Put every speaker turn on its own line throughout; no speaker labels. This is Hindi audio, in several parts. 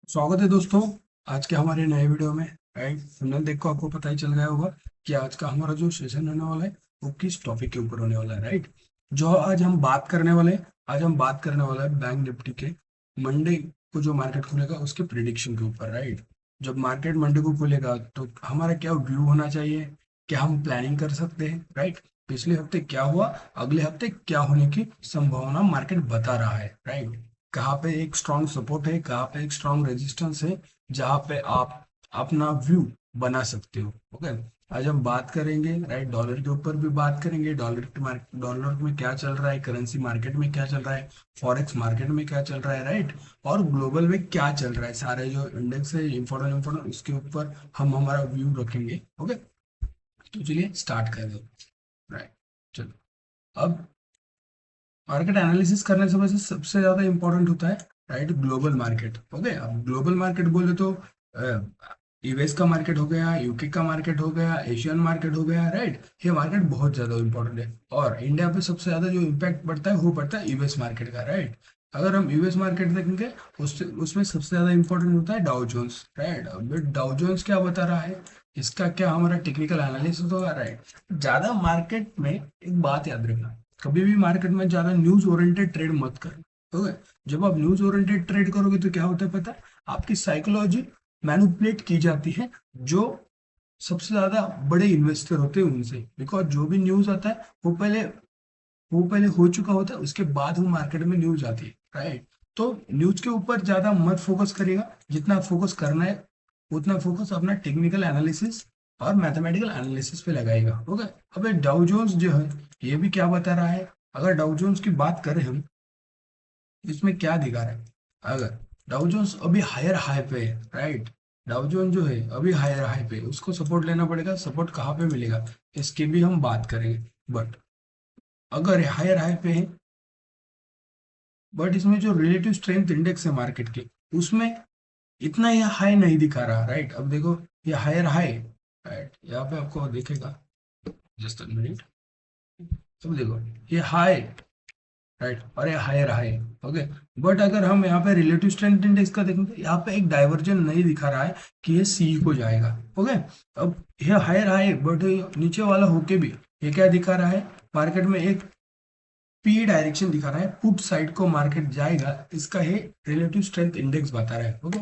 स्वागत है दोस्तों। आज के हमारे नए वीडियो में। राइट, थंबनेल देख को आपको पता ही चल गया होगा कि आज का हमारा जो सेशन होने वाला है वो किस टॉपिक के ऊपर होने वाला है। राइट, जो आज हम बात करने वाले हैं, आज हम बात करने वाला है बैंक निफ्टी के मंडे को जो मार्केट खुलेगा उसके प्रिडिक्शन के ऊपर। राइट, जब मार्केट मंडे को खुलेगा तो हमारा क्या व्यू होना चाहिए, क्या हम प्लानिंग कर सकते हैं। राइट, पिछले हफ्ते क्या हुआ, अगले हफ्ते क्या होने की संभावना मार्केट बता रहा है। राइट, कहाँ पे एक स्ट्रॉन्ग सपोर्ट है, कहाँ पे एक स्ट्रॉन्ग रेजिस्टेंस है, जहाँ पे आप अपना व्यू बना सकते हो। ओके, आज हम बात करेंगे राइट, डॉलर के ऊपर भी बात करेंगे। डॉलर के मार्केट, डॉलर में क्या चल रहा है, करेंसी मार्केट में क्या चल रहा है, फॉरेक्स मार्केट में क्या चल रहा है। राइट, और ग्लोबल में क्या चल रहा है, सारे जो इंडेक्स है इम्पोर्टेंट इम्पोर्टेंट, उसके ऊपर हम हमारा व्यू रखेंगे। ओके, तो चलिए स्टार्ट कर दो। राइट, चलो। अब मार्केट एनालिसिस करने से वैसे सबसे ज्यादा इंपॉर्टेंट होता है राइट ग्लोबल मार्केट। ओके, अब ग्लोबल मार्केट बोले तो यूएस का मार्केट हो गया, यूके का मार्केट हो गया, एशियन मार्केट हो गया। राइट, ये मार्केट बहुत ज्यादा इंपॉर्टेंट है और इंडिया पे सबसे ज्यादा जो इम्पैक्ट पड़ता है वो पड़ता है यूएस मार्केट का। राइट, अगर हम यूएस मार्केट देखेंगे उसमें सबसे ज्यादा इंपॉर्टेंट होता है डाउ जोन्स। राइट, अब डाउ जोन्स क्या बता रहा है, इसका क्या हमारा टेक्निकल एनालिसिस होगा। राइट, ज्यादा मार्केट में एक बात याद रखना, कभी भी मार्केट में ज्यादा न्यूज ओरिएंटेड ट्रेड मत करो। ओके, जब आप न्यूज ओरिएंटेड ट्रेड करोगे तो क्या होता है पता है, आपकी साइकोलॉजी मैनिपुलेट की जाती है जो सबसे ज्यादा बड़े इन्वेस्टर होते हैं उनसे। बिकॉज जो भी न्यूज आता है वो पहले हो चुका होता है, उसके बाद वो मार्केट में न्यूज आती है। राइट, तो न्यूज के ऊपर ज्यादा मत फोकस करिएगा, जितना फोकस करना है उतना फोकस अपना टेक्निकल एनालिसिस और मैथमेटिकल एनालिसिस पे लगाएगा। ओके, अब डाउ जोन्स जो है ये भी क्या बता रहा है, अगर डाउ जोन्स की बात करें हम, इसमें क्या दिखा रहा है, अगर डाउ जोन्स अभी हायर हाई पे है। राइट, डाउ जोन जो है अभी हायर हाई पे है, उसको सपोर्ट लेना पड़ेगा। सपोर्ट कहाँ पे मिलेगा इसकी भी हम बात करेंगे। बट अगर हायर हाई पे है, बट इसमें जो रिलेटिव स्ट्रेंथ इंडेक्स है मार्केट के, उसमें इतना ये हाई नहीं दिखा रहा। राइट, अब देखो ये हायर हाई, राइट यहाँ पे आपको दिखेगा, जस्ट मिनट। अब देखो ये हाई, राइट, और ये हायर हाई। ओके, बट अगर हम यहाँ पे रिलेटिव स्ट्रेंथ इंडेक्स का देखेंगे, यहाँ पे एक डाइवर्जन नहीं दिखा रहा है कि ये सी को जाएगा। ओके, अब ये हायर हाई बट नीचे वाला होके भी ये क्या दिखा रहा है, मार्केट में एक पी डायरेक्शन दिखा रहा है, पुट साइड को मार्केट जाएगा, इसका है रिलेटिव स्ट्रेंथ इंडेक्स बता रहा है। ओके,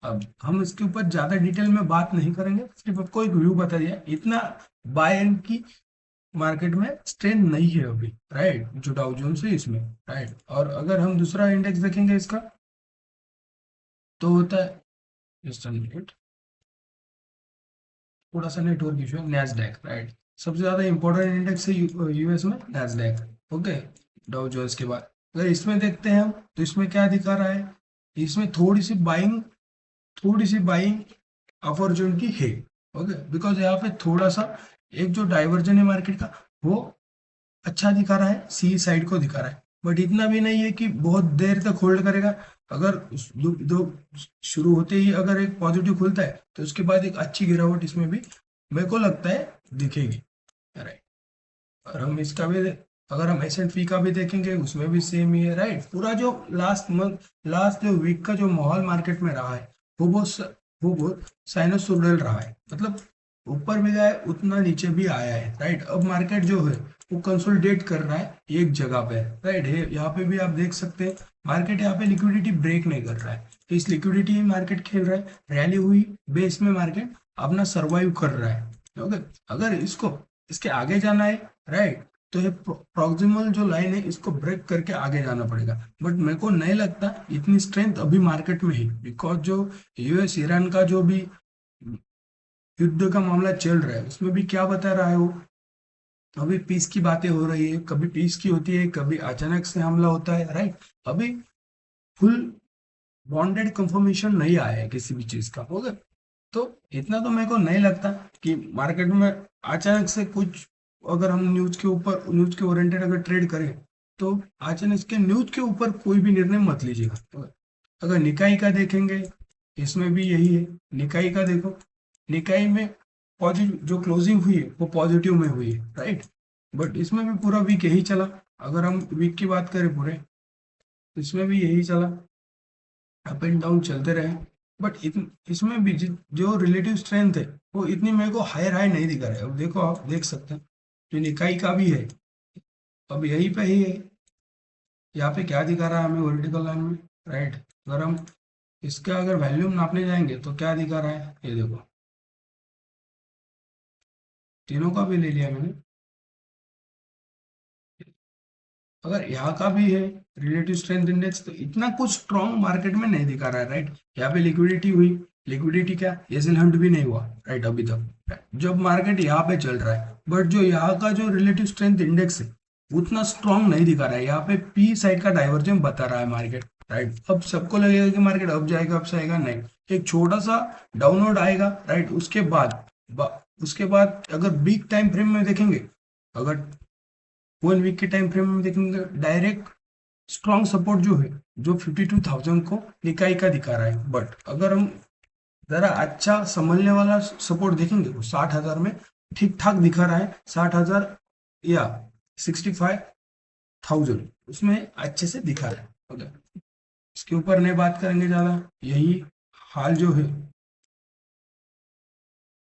अब हम इसके ऊपर ज्यादा डिटेल में बात नहीं करेंगे, सिर्फ आपको एक व्यू बता दिया इतना। बाय एंड की मार्केट में स्ट्रेंथ नहीं है अभी। राइट, जो डाउ जोन्स है इसमें। राइट, और अगर हम दूसरा इंडेक्स देखेंगे इसका, तो होता है, जस्ट अ मिनट, थोड़ा सा नेटवर्क इशू है, नैस्डैक। राइट, सबसे ज्यादा इंपॉर्टेंट इंडेक्स है यूएस में नैस्डैक। ओके, डाउ जोन्स के बाद अगर इसमें देखते हैं हम, तो इसमें क्या दिखा रहा है, इसमें थोड़ी सी बाइंग अपॉर्चुनिटी है। ओके, बिकॉज यहाँ पे थोड़ा सा एक जो डाइवर्जन है मार्केट का, वो अच्छा दिखा रहा है, सी साइड को दिखा रहा है, बट इतना भी नहीं है कि बहुत देर तक होल्ड करेगा। अगर दो शुरू होते ही अगर एक पॉजिटिव खुलता है तो उसके बाद एक अच्छी गिरावट इसमें भी मेरे को लगता है दिखेगी। राइट, और हम इसका भी अगर हम एस एंड पी का भी देखेंगे उसमें भी सेम ही है। राइट, पूरा जो लास्ट जो वीक का जो माहौल मार्केट में रहा है वो बहुत साइनोसोडल रहा है, मतलब ऊपर भी गया है उतना नीचे भी आया है। राइट, अब मार्केट जो है वो कंसोलिडेट कर रहा है एक जगह पे। राइट, यहाँ पे भी आप देख सकते हैं मार्केट यहाँ पे लिक्विडिटी ब्रेक नहीं कर रहा है, तो इस लिक्विडिटी में मार्केट खेल रहा है, रैली हुई बेस में मार्केट अपना सर्वाइव कर रहा है। ओके, अगर इसको इसके आगे जाना है, राइट, तो ये प्रॉक्सिमल जो लाइन है इसको ब्रेक करके आगे जाना पड़ेगा। बट मेरे को नहीं लगता इतनी स्ट्रेंथ अभी मार्केट में है, बिकॉज जो यूएस ईरान का जो भी युद्ध का मामला चल रहा है उसमें भी क्या बता रहा है वो, अभी पीस की बातें हो रही है, कभी पीस की होती है, कभी अचानक से हमला होता है। राइट, अभी फुल बॉन्डेड कंफर्मेशन नहीं आया है किसी भी चीज का। ओके, तो इतना तो मेरे को नहीं लगता कि मार्केट में अचानक से कुछ, अगर हम न्यूज के ओरिएंटेड अगर ट्रेड करें तो अचानक के न्यूज के ऊपर कोई भी निर्णय मत लीजिएगा। तो अगर निकाई का देखेंगे, इसमें भी यही है। निकाई का देखो, निकाई में पॉजिटिव जो क्लोजिंग हुई है वो पॉजिटिव में हुई है। राइट, बट इसमें भी पूरा वीक यही चला। अगर हम वीक की बात करें पूरे, तो इसमें भी यही चला। अप एंड डाउन चलते रहे, बट इसमें भी जो रिलेटिव स्ट्रेंथ है वो इतनी मेरे को हायर हाई नहीं दिखा रहा है। अब देखो, आप देख सकते हैं जो निकाई का भी है, अब यहीं पे ही है। यहाँ पे क्या दिखा रहा है हमें वर्टिकल लाइन में, राइट। अगर हम इसका अगर वैल्यूम नापने जाएंगे तो क्या दिखा रहा है, ये देखो, तीनों का भी ले लिया मैंने। अगर यहाँ का भी है रिलेटिव स्ट्रेंथ इंडेक्स, तो इतना कुछ स्ट्रॉन्ग मार्केट में नहीं दिखा रहा है, राइट। यहाँ पे लिक्विडिटी हुई, लिक्विडिटी क्या, एसएल हंट भी नहीं हुआ, राइट, अभी तक। जब मार्केट यहाँ पे चल रहा है, बट जो यहाँ का जो रिलेटिव स्ट्रेंथ इंडेक्स है उतना स्ट्रॉन्ग नहीं दिखा रहा है। यहाँ पे पी साइड का डाइवर्जेंस बता रहा है मार्केट, राइट। अब सबको लगेगा कि मार्केट अब जाएगा, अब जाएगा, नहीं, एक छोटा सा डाउनवर्ड आएगा, राइट। उसके बाद अगर बिग टाइम फ्रेम में देखेंगे, अगर 1 वीक के टाइम फ्रेम में देखेंगे, डायरेक्ट स्ट्रॉन्ग सपोर्ट जो है, जो 52,000 को निकाई का दिखा रहा है। बट अगर हम जरा अच्छा संभलने वाला सपोर्ट देखेंगे वो 60,000 में ठीक ठाक दिखा रहा है, 60,000 या 65,000 उसमें अच्छे से दिखा रहा है। ओके, इसके ऊपर नहीं बात करेंगे ज्यादा। हाल जो है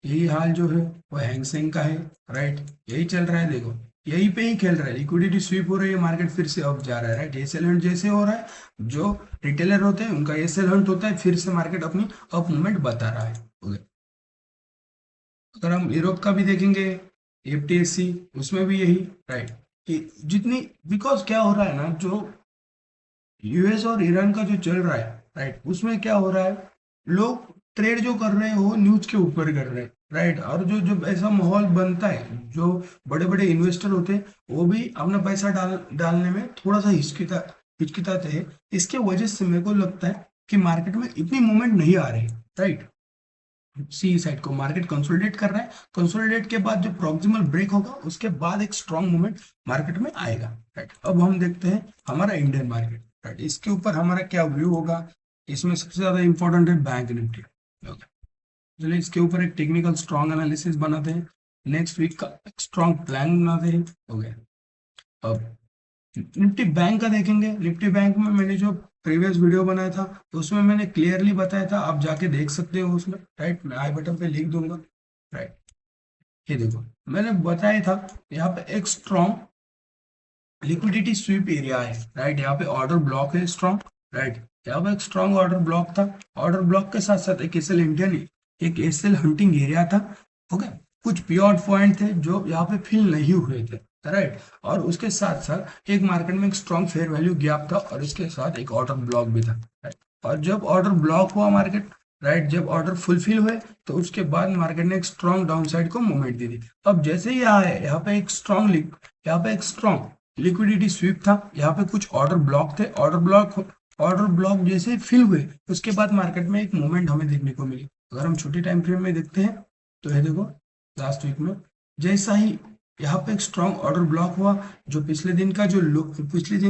यही हाल जो है वो हैंगसेंग का है, राइट। यही चल रहा है, देखो यहीं पे ही खेल रहा है, लिक्विडिटी स्वीप हो रही है, मार्केट फिर से अप जा रहा है, राइट। एसएल हंट जैसे हो रहा है, जो रिटेलर होते हैं उनका एसएल हंट होता है, फिर से मार्केट अपनी अप मूवमेंट बता रहा है। ओके, अगर हम यूरोप का भी देखेंगे, एफटीएससी, उसमें भी यही, राइट। कि जितनी, बिकॉज क्या हो रहा है ना, जो यूएस और ईरान का जो चल रहा है, राइट, उसमें क्या हो रहा है, लोग ट्रेड जो कर रहे हो न्यूज के ऊपर कर रहे हैं, राइट। और जो जो ऐसा माहौल बनता है, जो बड़े बड़े इन्वेस्टर होते हैं वो भी अपना पैसा डालने में थोड़ा सा हिचकिचाते हैं। इसके वजह से मेरे को लगता है कि मार्केट में इतनी मूवमेंट नहीं आ रही, राइट। सी साइड को मार्केट कंसोलिडेट कर रहा है, कंसोलिडेट के बाद जो प्रॉक्सिमल ब्रेक होगा उसके बाद एक स्ट्रॉन्ग मूवमेंट मार्केट में आएगा, राइट। अब हम देखते हैं हमारा इंडियन मार्केट, राइट। इसके ऊपर हमारा क्या व्यू होगा, इसमें सबसे ज्यादा इंपॉर्टेंट है बैंक निफ्टी। चलिए इसके ऊपर एक टेक्निकल स्ट्रॉन्ग एनालिसिस बनाते हैं, नेक्स्ट वीक का एक स्ट्रॉन्ग प्लान बनाते हैं। हो गया। अब निफ्टी बैंक का देखेंगे, निफ्टी बैंक में मैंने जो प्रीवियस वीडियो बनाया था तो उसमें मैंने क्लियरली बताया था, आप जाके देख सकते हो उसमें, राइट। मैं आई बटन पे लिख दूंगा, राइट। ये देखो मैंने बताया था, यहाँ पे एक स्ट्रॉन्ग लिक्विडिटी स्वीप एरिया है, राइट। यहाँ पे ऑर्डर ब्लॉक है स्ट्रॉन्ग, राइट। यहाँ पे एक स्ट्रॉन्ग ऑर्डर ब्लॉक था, ऑर्डर ब्लॉक के साथ साथ एक एसएल इंडियन, एक एसएल हंटिंग एरिया था। ओके, कुछ पिवट पॉइंट थे जो यहाँ पे फिल नहीं हुए थे, राइट। और उसके साथ साथ एक मार्केट में एक स्ट्रॉन्ग फेयर वैल्यू गैप था, और इसके साथ एक ऑर्डर ब्लॉक भी था, राइट। और जब ऑर्डर ब्लॉक हुआ मार्केट, राइट, जब ऑर्डर फुलफिल हुए तो उसके बाद मार्केट ने एक स्ट्रॉन्ग डाउन साइड को मूवमेंट दी थी। अब जैसे ही यहाँ है, यहाँ पे एक स्ट्रॉन्ग लिक्विडिटी स्वीप था, यहाँ पे कुछ ऑर्डर ब्लॉक थे, ऑर्डर ब्लॉक जैसे फिल हुए उसके बाद मार्केट में एक मूवमेंट हमें देखने को मिली। अगर हम छोटे टाइम फ्रेम में देखते हैं तो ये देखो, लास्ट वीक में जैसा ही यहाँ पे एक स्ट्रॉन्ग ऑर्डर ब्लॉक हुआ, जो पिछले दिन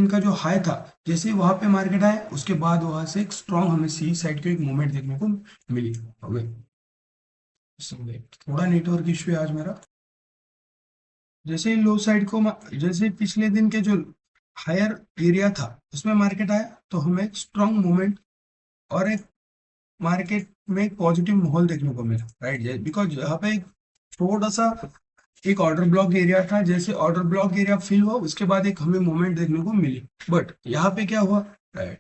का जो हाई था, जैसे ही वहां पे मार्केट आए उसके बाद वहां से एक स्ट्रॉन्ग हमें सी साइड की एक मूवमेंट देखने को मिली। थोड़ा नेटवर्क इश्यू है आज मेरा। जैसे ही लो साइड को जैसे ही पिछले दिन के जो हायर एरिया था उसमें मार्केट आया तो हमें एक स्ट्रॉन्ग मूवमेंट और एक मार्केट में एक पॉजिटिव माहौल देखने को मिला, राइट। बिकॉज यहाँ पे एक थोड़ा सा एक ऑर्डर ब्लॉक एरिया था, जैसे ऑर्डर ब्लॉक एरिया फिल हुआ उसके बाद एक हमें मूवमेंट देखने को मिली। बट यहाँ पे क्या हुआ, राइट,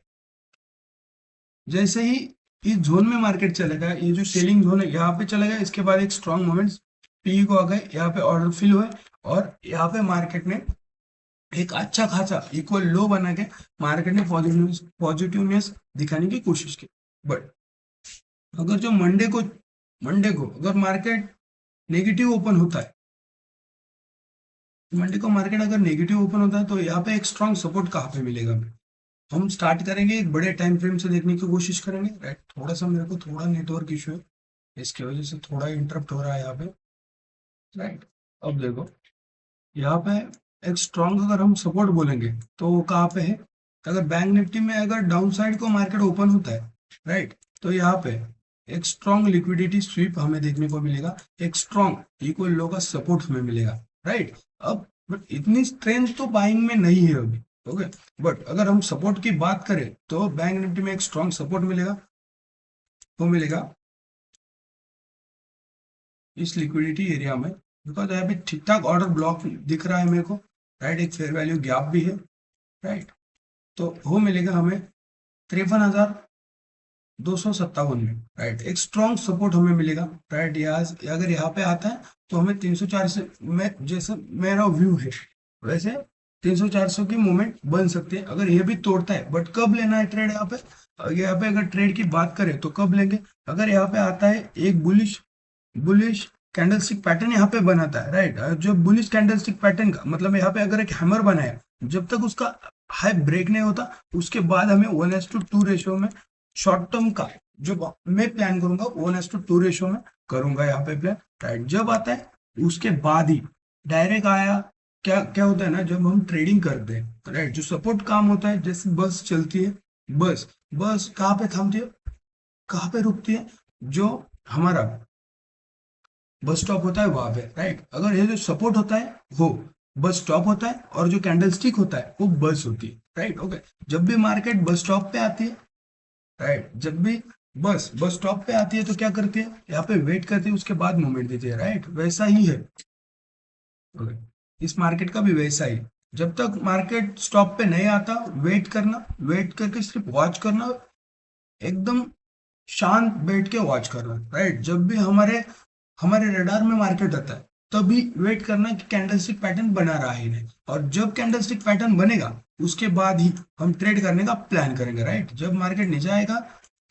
जैसे ही इस जोन में मार्केट चलेगा, ये जो सेलिंग जोन है यहाँ पे चलेगा, इसके बाद एक स्ट्रॉन्ग मूवमेंट पी को आ गए, यहाँ पे ऑर्डर फिल हुए और यहाँ पे मार्केट ने एक अच्छा खासा इक्वल लो बना के मार्केट ने पॉजिटिवनेस दिखाने की कोशिश की। बट अगर जो मंडे को अगर मार्केट नेगेटिव ओपन होता है, मंडे को मार्केट अगर नेगेटिव ओपन होता है तो यहाँ पे एक स्ट्रॉन्ग सपोर्ट कहाँ पे मिलेगा हमें, हम स्टार्ट करेंगे एक बड़े टाइम फ्रेम से देखने की कोशिश करेंगे, राइट। थोड़ा सा मेरे को थोड़ा नेटवर्क इशू है, इसकी वजह से थोड़ा इंटरप्ट हो रहा है यहाँ पे, राइट। अब देखो यहाँ पे एक स्ट्रॉन्ग अगर हम सपोर्ट बोलेंगे तो वो कहाँ पे है, अगर बैंक निफ्टी में अगर डाउन साइड को मार्केट ओपन होता है, राइट, तो यहाँ पे एक स्ट्रॉन्ग लिक्विडिटी स्वीप हमें देखने को मिलेगा, एक स्ट्रॉन्ग इक्वल लो का सपोर्ट हमें मिलेगा, राइट। अब बट इतनी स्ट्रेंथ तो बाइंग में नहीं है अभी, ओके। बट अगर हम सपोर्ट की बात करें तो बैंक निफ्टी में एक स्ट्रॉन्ग सपोर्ट मिलेगा, वो मिलेगा इस लिक्विडिटी एरिया में, बिकॉज यहाँ पे ठीक ठाक ऑर्डर ब्लॉक दिख रहा है मेरे को, राइट। एक फेयर वैल्यू गैप भी है, राइट। तो वो मिलेगा हमें 53,257 में, राइट। एक स्ट्रॉन्ग सपोर्ट हमें मिलेगा, राइट। यहाँ अगर यहाँ पे आता है तो हमें 304 से, मैं जैसे मेरा व्यू है वैसे 300-400 की मूवमेंट बन सकती है अगर ये भी तोड़ता है। बट कब लेना है ट्रेड यहाँ पे? यहाँ पे अगर ट्रेड की बात करें तो कब लेंगे? अगर यहाँ पे आता है एक बुलिश बुलिश कैंडलस्टिक पैटर्न यहाँ पे बनाता है, राइट। जो बुलिश कैंडलस्टिक पैटर्न का मतलब यहाँ पे अगर एक हैमर बनाया, जब तक उसका हाई ब्रेक नहीं होता उसके बाद हमें 1:2 रेशियो में शॉर्ट टर्म का जो मैं प्लान करूंगा 1:2 रेशियो में करूंगा यहाँ पे प्लान, राइट। जब आता है उसके बाद ही डायरेक्ट आया, क्या क्या होता है ना, जब हम ट्रेडिंग करते हैं, राइट, जो सपोर्ट काम होता है, जैसे बस चलती है, बस बस कहाँ पे थमती है, कहाँ पे रुकती है? जो हमारा बस स्टॉप होता है वहां पे, राइट। अगर ये जो सपोर्ट होता है वो बस स्टॉप होता है और जो कैंडल स्टिक होता है वो बस होती है, राइट। ओके। जब भी मार्केट बस स्टॉप पे आती है, राइट, जब भी बस बस स्टॉप पे आती है तो क्या करती है, यहाँ पे वेट करती है, उसके बाद मूवमेंट देती है, राइट। वैसा ही है, ओके। इस मार्केट का भी वैसा ही, जब तक मार्केट स्टॉप पे नहीं आता वेट करना, वेट करके सिर्फ वॉच करना, एकदम शांत बैठ के वॉच करना, राइट। जब भी हमारे हमारे रडार में मार्केट आता है तभी वेट करना कि कैंडलस्टिक पैटर्न बना रहा है नहीं, और जब कैंडलस्टिक पैटर्न बनेगा उसके बाद ही हम ट्रेड करने का प्लान करेंगे, राइट। जब मार्केट नीचे आएगा,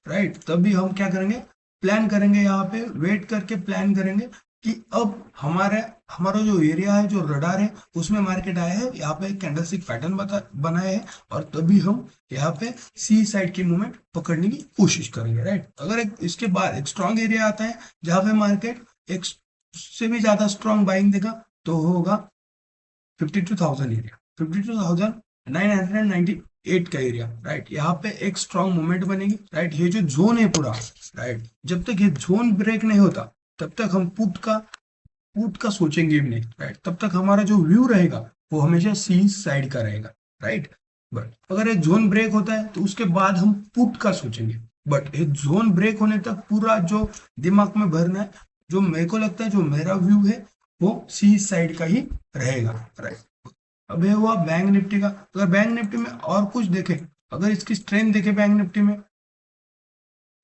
राइट, तभी हम क्या करेंगे, प्लान करेंगे, यहाँ पे वेट करके प्लान करेंगे कि अब हमारे हमारा जो एरिया है, जो रडार है, उसमें मार्केट आया है, यहाँ पे कैंडलस्टिक पैटर्न बनाया है, और तभी हम यहाँ पे सी साइड की मूवमेंट पकड़ने की कोशिश करेंगे, राइट। अगर एक इसके बाद एक स्ट्रॉन्ग एरिया आता है जहाँ पे मार्केट एक से भी ज्यादा स्ट्रॉन्ग बाइंग देगा तो होगा 52,000 एरिया, 52,998 का एरिया, राइट। यहाँ पे एक स्ट्रॉन्ग मूवमेंट बनेगी, राइट। ये जो जोन है पूरा, राइट, जब तक ये जोन ब्रेक नहीं होता तब तक हम पुट का सोचेंगे भी नहीं, राइट। तब तक हमारा जो व्यू रहेगा वो हमेशा सी साइड का रहेगा, राइट। बट अगर एक जोन ब्रेक होता है तो उसके बाद हम पुट का सोचेंगे। बट ये जोन ब्रेक होने तक पूरा जो दिमाग में भरना है, जो मेरे को लगता है, जो मेरा व्यू है, वो सी साइड का ही रहेगा, राइट। अब ये हुआ बैंक निफ्टी का। अगर बैंक निफ्टी में और कुछ देखें, अगर इसकी स्ट्रेंथ देखे बैंक निफ्टी में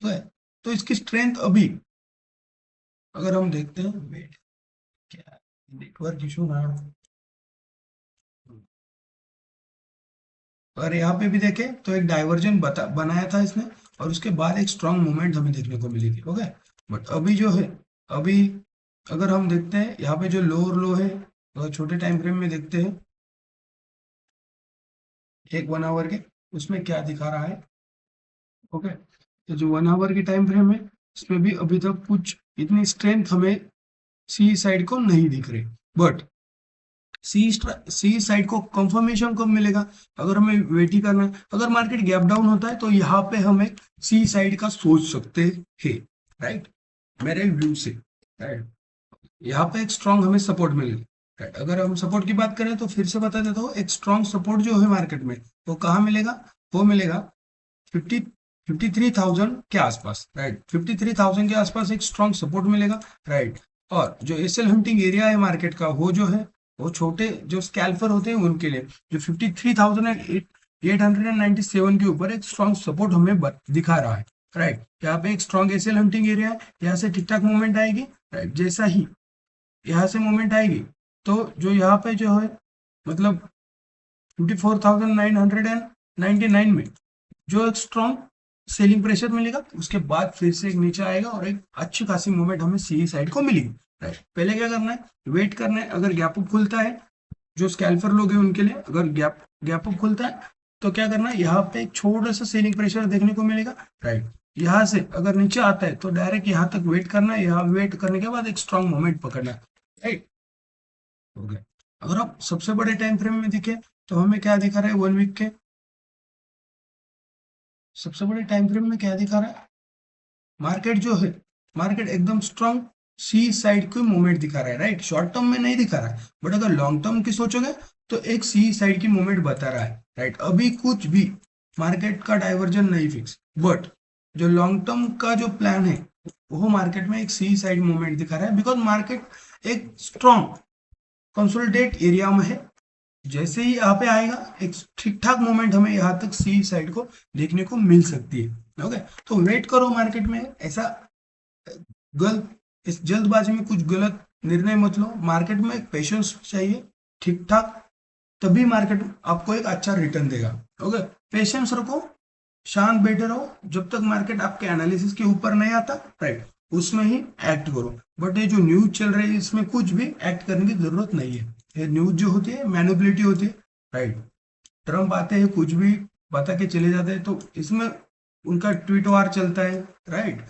तो है, तो इसकी स्ट्रेंथ अभी अगर हम देखते हैं, वेट, क्या नेटवर्क इशू ना हो। अगर यहाँ पे भी देखें तो एक डाइवर्जन बनाया था इसने, और उसके बाद एक स्ट्रॉन्ग मूवमेंट हमें देखने को मिली थी, ओके। बट अभी जो है, अभी अगर हम देखते हैं यहाँ पे जो लोअर लो है, अगर छोटे टाइम फ्रेम में देखते हैं एक 1 आवर के, उसमें क्या दिखा रहा है, ओके। तो जो 1 आवर की टाइम फ्रेम है इसमें भी अभी तक कुछ इतनी स्ट्रेंथ हमें सी साइड को नहीं दिख रही। बट सी साइड को कंफर्मेशन कब मिलेगा? अगर हमें वेट ही करना है, अगर मार्केट गैप डाउन होता है तो यहाँ पे हमें सी साइड का सोच सकते हैं, राइट, मेरे व्यू से, राइट। यहाँ पे एक स्ट्रॉन्ग हमें सपोर्ट मिलेगा, राइट। अगर हम सपोर्ट की बात करें तो फिर से बता देता हूँ, एक स्ट्रॉन्ग सपोर्ट जो है मार्केट में वो कहाँ मिलेगा, वो मिलेगा 53,000 के आसपास, राइट। 53,000 के आसपास एक स्ट्रॉन्ग सपोर्ट मिलेगा, राइट। और जो एसएल हंटिंग एरिया है मार्केट का, वो जो है वो छोटे जो स्कैल्पर होते हैं उनके लिए जो 53,897 के ऊपर एक स्ट्रॉन्ग सपोर्ट हमें दिखा रहा है, राइट। यहाँ पे एक स्ट्रॉन्ग एसएल हंटिंग एरिया है, यहाँ से ठीक ठाक मूवमेंट आएगी, राइट। जैसा ही यहाँ से मूवमेंट आएगी तो जो यहाँ पे जो है मतलब 54,999 में जो एक स्ट्रॉन्ग सेलिंग प्रेशर मिलेगा, उसके बाद फिर से एक नीचे आएगा और एक अच्छी खासी मूवमेंट हमें सी साइड को मिलेगी, राइट। पहले क्या करना है, वेट करना है। अगर गैप अप खुलता है, जो स्कैल्पर लोग हैं उनके लिए, अगर गैप अप खुलता है तो क्या करना है, यहाँ पे एक छोटा सा सेलिंग प्रेशर देखने को मिलेगा, राइट। यहाँ से अगर नीचे आता है तो डायरेक्ट यहाँ तक वेट करना है, यहाँ वेट करने के बाद एक स्ट्रॉन्ग मोमेंट पकड़ना है, राइट, हो गया। अगर आप सबसे बड़े टाइम फ्रेम में देखें तो हमें क्या दिखा रहा है, 1 वीक के सबसे बड़े टाइम फ्रेम में क्या दिखा रहा है, मार्केट जो है, मार्केट एकदम स्ट्रॉन्ग सी साइड की मूवमेंट दिखा रहा है, राइट। शॉर्ट टर्म में नहीं दिखा रहा है, बट अगर लॉन्ग टर्म की सोचोगे तो एक सी साइड की मूवमेंट बता रहा है, राइट। अभी कुछ भी मार्केट का डाइवर्जन नहीं फिक्स, बट जो लॉन्ग टर्म का जो प्लान है वो मार्केट में एक सी साइड मूवमेंट दिखा रहा है, बिकॉज मार्केट एक स्ट्रॉन्ग कंसोलिडेट एरिया में है। जैसे ही यहाँ पे आएगा एक ठीक ठाक मोमेंट हमें यहाँ तक सी साइड को देखने को मिल सकती है। ओके, तो वेट करो मार्केट में। ऐसा गलत, इस जल्दबाजी में कुछ गलत निर्णय मत लो। मार्केट में एक पेशेंस चाहिए, ठीक ठाक, तभी मार्केट आपको एक अच्छा रिटर्न देगा। ओके, पेशेंस रखो, शांत बैठे रहो जब तक मार्केट आपके एनालिसिस के ऊपर नहीं आता, राइट, उसमें ही एक्ट करो। बट ये जो न्यूज चल रही है इसमें कुछ भी एक्ट करने की जरूरत नहीं है। ये न्यूज जो होती है मैनिपुलेटिव होती है, राइट। ट्रम्प आते हैं, कुछ भी बता के चले जाते हैं, तो इसमें उनका ट्वीट वार चलता है, राइट।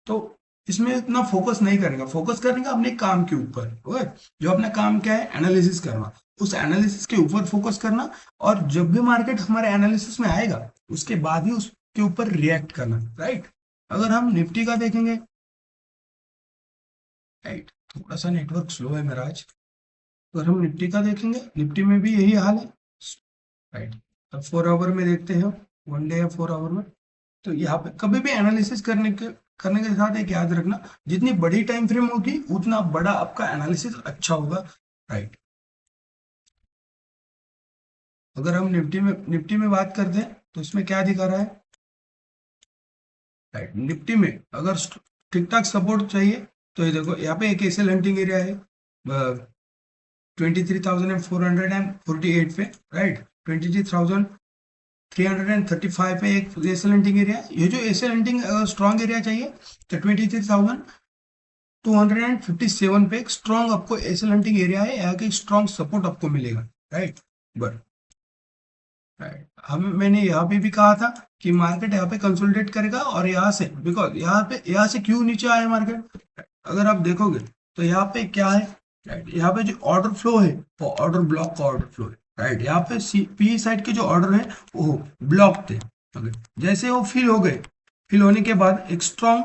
तो इसमें इतना फोकस नहीं करेंगे, फोकस करेंगे अपने काम के ऊपर। ओके, जो अपना काम क्या है, एनालिसिस करना, उस एनालिसिस के ऊपर फोकस करना। और जब भी मार्केट हमारे एनालिसिस में आएगा उसके बाद ही उसके ऊपर रिएक्ट करना, राइट। अगर हम निफ्टी का देखेंगे, राइट, थोड़ा सा नेटवर्क स्लो है मेरा आज। अगर हम निफ्टी का देखेंगे, निफ्टी में भी यही हाल है, राइट। अब 4 आवर में देखते हैं, 1 डे या 4 आवर में। तो यहाँ पे कभी भी एनालिसिस करने के साथ एक याद रखना, जितनी बड़ी टाइम फ्रेम होगी उतना बड़ा आपका एनालिसिस अच्छा होगा, राइट। अगर हम निफ्टी में बात करते हैं तो इसमें क्या दिखा रहा है, राइट। निफ्टी में अगर ठीक ठाक सपोर्ट चाहिए तो ये देखो, यहाँ पे एक एसएल हंटिंग एरिया है 23,448 पे, राइट। 23,335 पे एक एसएल हंटिंग एरिया। ये जो एसएल हंटिंग स्ट्रॉन्ग एरिया चाहिए तो 23,257 पे एक स्ट्रॉन्ग आपको एसएल हंटिंग एरिया है, यहाँ के स्ट्रॉन्ग सपोर्ट आपको मिलेगा, राइट। बट मैंने यहाँ पे भी कहा था कि मार्केट यहाँ पे कंसोलिडेट करेगा, और यहाँ से, बिकॉज यहाँ से क्यों नीचे आया मार्केट, अगर आप देखोगे तो यहाँ पे क्या है, राइट। यहाँ पे जो ऑर्डर फ्लो है वो ऑर्डर ब्लॉक का ऑर्डर फ्लो है, राइट। यहाँ पे पी साइड के जो ऑर्डर है वो ब्लॉक थे। ओके, जैसे वो फिल हो गए, फिल होने के बाद एक स्ट्रॉन्ग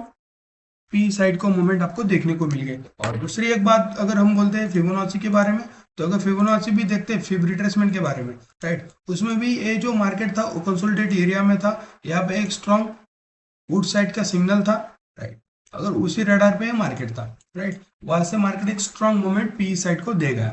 पी साइड को मूवमेंट आपको देखने को मिल गए। और दूसरी एक बात अगर हम बोलते हैं फिबोनाची के बारे में, तो अगर फिबोनाची भी देखते हैं फिब रिट्रेसमेंट के बारे में, राइट, उसमें भी ये जो मार्केट था वो कंसोलिडेट एरिया में था। यहाँ पे एक स्ट्रॉन्ग वुड साइड का सिग्नल था, राइट। अगर उसी रडार पे मार्केट था, राइट, वहां से मार्केट एक स्ट्रॉन्ग मूवमेंट पी साइड को देगा,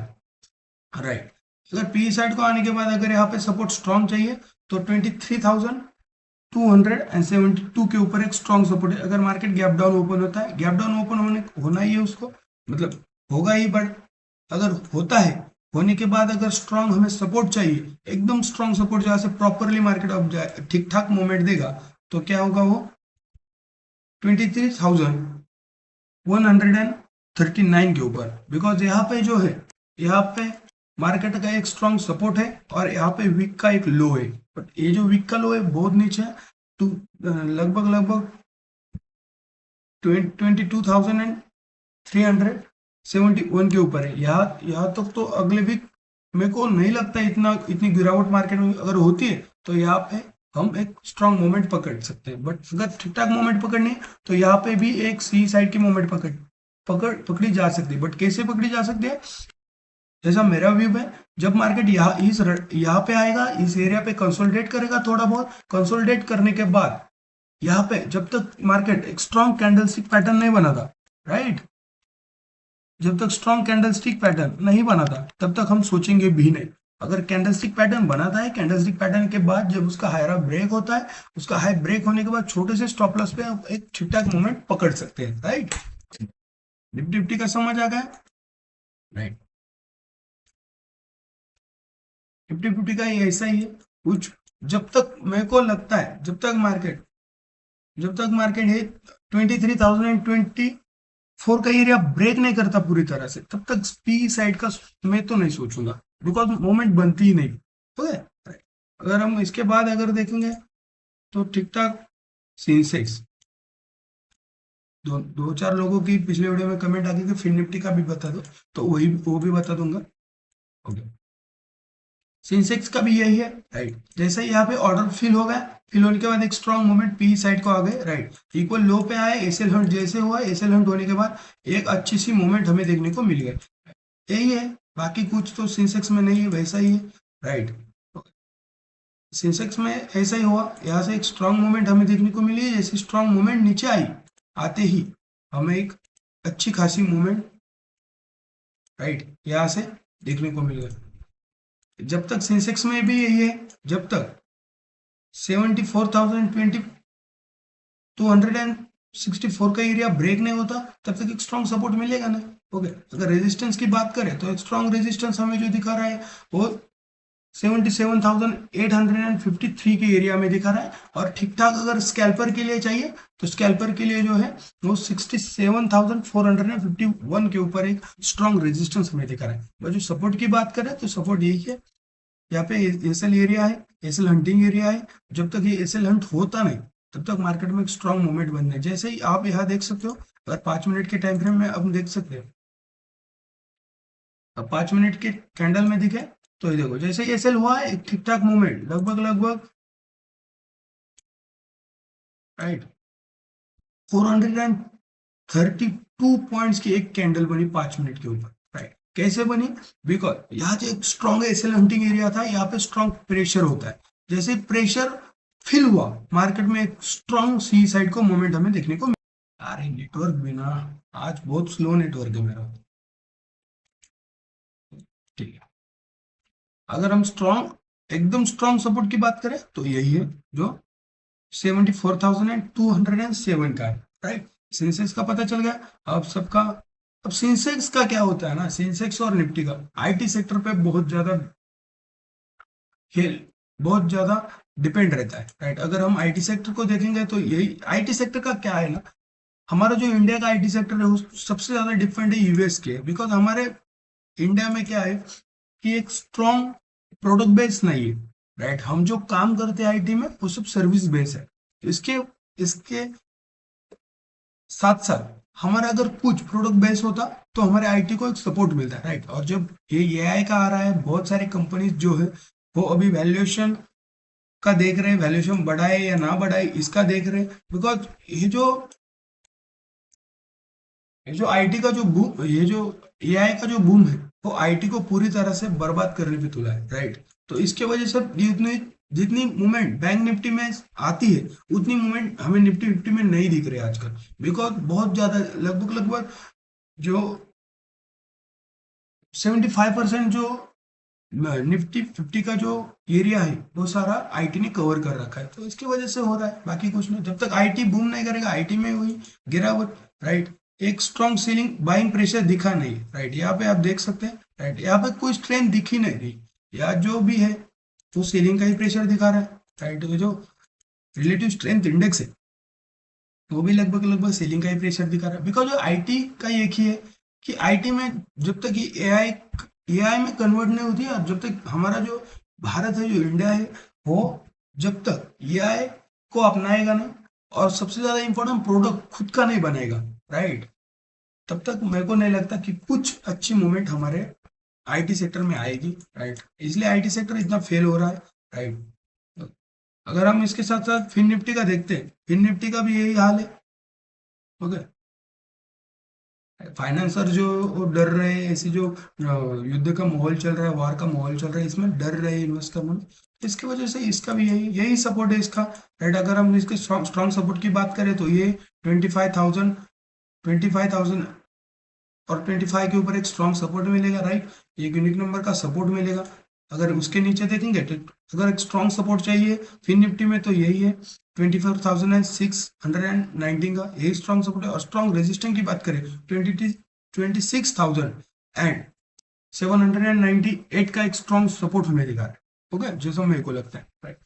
राइट। अगर पी साइड को आने के बाद अगर यहाँ पे सपोर्ट स्ट्रॉन्ग चाहिए तो 23,272 के ऊपर एक स्ट्रॉन्ग सपोर्ट है। अगर मार्केट गैप डाउन ओपन होता है, गैप डाउन ओपन होना ही है उसको, मतलब होगा ही, बट अगर होता है, होने के बाद अगर स्ट्रॉन्ग हमें सपोर्ट चाहिए, एकदम स्ट्रॉन्ग सपोर्ट जहाँ से प्रॉपरली मार्केट अब जाए, ठीक ठाक मूवमेंट देगा, तो क्या होगा वो 23,139 के ऊपर। बिकॉज यहाँ पे जो है, यहाँ पे मार्केट का एक स्ट्रॉन्ग सपोर्ट है और यहाँ पे वीक का एक लो है, बट ये जो वीक का लो है बहुत नीचे है, तो लगभग 22,371 के ऊपर है। यहाँ तक तो अगले वीक मेरे को नहीं लगता इतनी गिरावट मार्केट में अगर होती है तो यहाँ पे हम एक स्ट्रॉन्ग मोमेंट पकड़ सकते हैं। बट अगर ठीक ठाक मोमेंट पकड़नी है तो यहाँ पे भी एक सी साइड की मोमेंट पकड़ी जा सकती है। बट कैसे पकड़ी जा सकती है, जैसा मेरा व्यू है, जब मार्केट यहाँ पे आएगा, इस एरिया पे कंसोलिडेट करेगा, थोड़ा बहुत कंसोलिडेट करने के बाद यहाँ पे जब तक मार्केट एक स्ट्रॉन्ग कैंडलस्टिक पैटर्न नहीं बना था, राइट, जब तक स्ट्रॉन्ग कैंडलस्टिक पैटर्न नहीं बना था तब तक हम सोचेंगे भी नहीं। अगर कैंडलस्टिक पैटर्न बनाता है, कैंडलस्टिक पैटर्न के बाद जब उसका हायरा ब्रेक होता है, उसका हाई ब्रेक होने के बाद छोटे से स्टॉप लॉस पे आप एक ठीक ठाक मूवमेंट पकड़ सकते हैं, राइट। निफ्टी का समझ आ गया, राइट। निफ्टी फिफ्टी का ये ऐसा ही है कुछ। जब तक मेरे को लगता है, जब तक मार्केट है 23,024 का एरिया ब्रेक नहीं करता पूरी तरह से, तब तक पी साइड का मैं तो नहीं सोचूंगा, बिकॉज मोमेंट बनती ही नहीं। ठीक है, अगर हम इसके बाद अगर देखेंगे तो ठीक ठाक सेंसेक्स, दो चार लोगों की पिछले वीडियो में कमेंट आ गई कि फिर निफ्टी का भी बता दो, तो वो भी बता दूंगा। ओके, सेंसेक्स का भी यही है, राइट। जैसे यहाँ पे ऑर्डर फिल हो गया, फिल होने के बाद एक स्ट्रॉन्ग मूवमेंट पी साइड को आ गए, राइट, इक्वल लो पे आए, एसएल हंट जैसे हुआ, एसएल हंट होने के बाद एक अच्छी सी मूवमेंट हमें देखने को मिल गई। यही है बाकी कुछ तो सेंसेक्स में नहीं है, वैसा ही है, राइट। सेंसेक्स में ऐसा ही हुआ, यहाँ से एक स्ट्रांग मूवमेंट हमें देखने को मिली। जैसे स्ट्रांग मूवमेंट नीचे आई, आते ही हमें एक अच्छी खासी मूवमेंट, राइट, यहाँ से देखने को मिल गया। जब तक सेंसेक्स में भी यही है, जब तक 74,020 264 का एरिया ब्रेक नहीं होता, तब तक एक स्ट्रॉन्ग सपोर्ट मिलेगा ना। ओके, अगर रेजिस्टेंस की बात करें तो एक स्ट्रॉन्ग रेजिस्टेंस हमें जो दिखा रहा है वो 77,853 के एरिया में दिखा रहा है। और ठीक ठाक अगर स्कैल्पर के लिए चाहिए तो स्कैल्पर के लिए जो है वो 67,451 के ऊपर एक स्ट्रॉन्ग रेजिस्टेंस हमें दिखा रहा है। और जो सपोर्ट की बात करें तो सपोर्ट यही है, यहाँ पे एसएल एरिया है, एसएल हंटिंग एरिया है। जब तक ये एसएल हंट होता नहीं तब तक मार्केट में एक स्ट्रॉन्ग मूवमेंट बनना है। जैसे ही आप यहाँ देख सकते हो, अगर 5 मिनट के टाइम फ्रेम में अब देख सकते हैं, अब 5 मिनट के कैंडल में दिखे तो ये देखो, जैसे ही एसएल हुआ है एक ठीक ठाक मूवमेंट, लगभग लगभग, राइट, 432 पॉइंट्स की एक कैंडल बनी 5 मिनट के ऊपर, राइट। कैसे बनी? बिकॉज यहाँ जो एक स्ट्रॉन्ग एसएल हंटिंग एरिया था, यहाँ पे स्ट्रॉन्ग प्रेशर होता है। जैसे प्रेशर फिल हुआ, मार्केट में एक स्ट्रॉन्ग सी साइड को मूवमेंट हमें देखने को मिला। अरे नेटवर्क बिना, आज बहुत स्लो नेटवर्क है मेरा, ठीक है। अगर हम स्ट्रॉन्ग, एकदम स्ट्रॉन्ग सपोर्ट की बात करें तो यही है जो 74,207 का है, राइट। सेंसेक्स का पता चल गया अब सबका। अब सेंसेक्स का क्या होता है ना, सेंसेक्स और निफ्टी का आईटी सेक्टर पे बहुत ज्यादा खेल, बहुत ज्यादा डिपेंड रहता है, राइट। अगर हम आईटी सेक्टर को देखेंगे तो यही आईटी सेक्टर का क्या है ना, हमारा जो इंडिया का आईटी सेक्टर है वो सबसे ज्यादा डिपेंड है यूएस के। बिकॉज हमारे इंडिया में क्या है कि एक स्ट्रॉन्ग प्रोडक्ट बेस नहीं है, राइट। हम जो काम करते हैं आईटी में वो सब सर्विस बेस है। इसके इसके साथ साथ हमारा अगर कुछ प्रोडक्ट बेस होता तो हमारे आईटी को एक सपोर्ट मिलता है, राइट। और जब ये एआई का आ रहा है, बहुत सारी कंपनीज जो है वो अभी वैल्यूएशन का देख रहे हैं, वैल्यूएशन बढ़ाए या ना बढ़ाए इसका देख रहे हैं। बिकॉज ये जो आईटी का जो बूम, ये जो एआई का जो बूम है वो आईटी को पूरी तरह से बर्बाद करने पे तुला है, राइट। तो इसके वजह से जितनी जितनी मूवमेंट बैंक निफ्टी में आती है उतनी मूवमेंट हमें निफ्टी फिफ्टी में नहीं दिख रही है आजकल। बिकॉज बहुत ज्यादा, लगभग लगभग जो 75% जो निफ्टी फिफ्टी का जो एरिया है वो सारा आईटी ने कवर कर रखा है। तो इसकी वजह से हो रहा है, बाकी कुछ नहीं। जब तक आईटी बूम नहीं करेगा, आईटी में हुई गिरावट, राइट। एक स्ट्रॉन्ग सीलिंग बाइंग प्रेशर दिखा नहीं, राइट। यहाँ पे आप देख सकते हैं, राइट, यहाँ पे कोई स्ट्रेंथ दिखी नहीं रही, या जो भी है वो सीलिंग का ही प्रेशर दिखा रहा है, राइट। जो रिलेटिव स्ट्रेंथ इंडेक्स है वो भी लगभग लगभग सीलिंग का ही प्रेशर दिखा रहा है। बिकॉज जो आईटी का एक ही है कि आईटी में जब तक ये एआई में कन्वर्ट नहीं होती है, और जब तक हमारा जो भारत है, जो इंडिया है, वो जब तक एआई को अपनाएगा नहीं और सबसे ज्यादा इंपॉर्टेंट प्रोडक्ट खुद का नहीं बनेगा, राइट, तब तक मेरे को नहीं लगता कि कुछ अच्छी मूवमेंट हमारे आईटी सेक्टर में आएगी, राइट। इसलिए आईटी सेक्टर इतना फेल हो रहा है, राइट। अगर हम इसके साथ साथ फिन निफ्टी का देखते हैं, फिन निफ्टी का भी यही हाल है। ओके, फाइनेंसर जो वो डर रहे हैं, ऐसी जो युद्ध का माहौल चल रहा है, वार का माहौल चल रहा है, इसमें डर रहे हैं इन्वेस्ट करना। इसकी वजह से इसका भी यही यही सपोर्ट है इसका, राइट। अगर हम इसके स्ट्रॉन्ग सपोर्ट की बात करें तो ये 25,000 और 25 के ऊपर एक स्ट्रॉन्ग सपोर्ट मिलेगा, राइट। एक यूनिक नंबर का सपोर्ट मिलेगा। अगर उसके नीचे देखेंगे तो अगर एक स्ट्रॉन्ग सपोर्ट चाहिए फिन निफ्टी में तो यही है 24,619 का, यही स्ट्रॉन्ग सपोर्ट है। और स्ट्रॉन्ग रेजिस्टेंस की बात करें 26,798 का एक स्ट्रॉन्ग सपोर्ट हमें दिखा रहा है। ओके, जैसा मेरे को लगता है, राइट।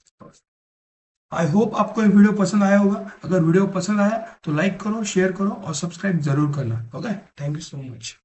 आई होप आपको ये वीडियो पसंद आया होगा। अगर वीडियो पसंद आया तो लाइक करो, शेयर करो और सब्सक्राइब जरूर करना। Okay, thank you so much.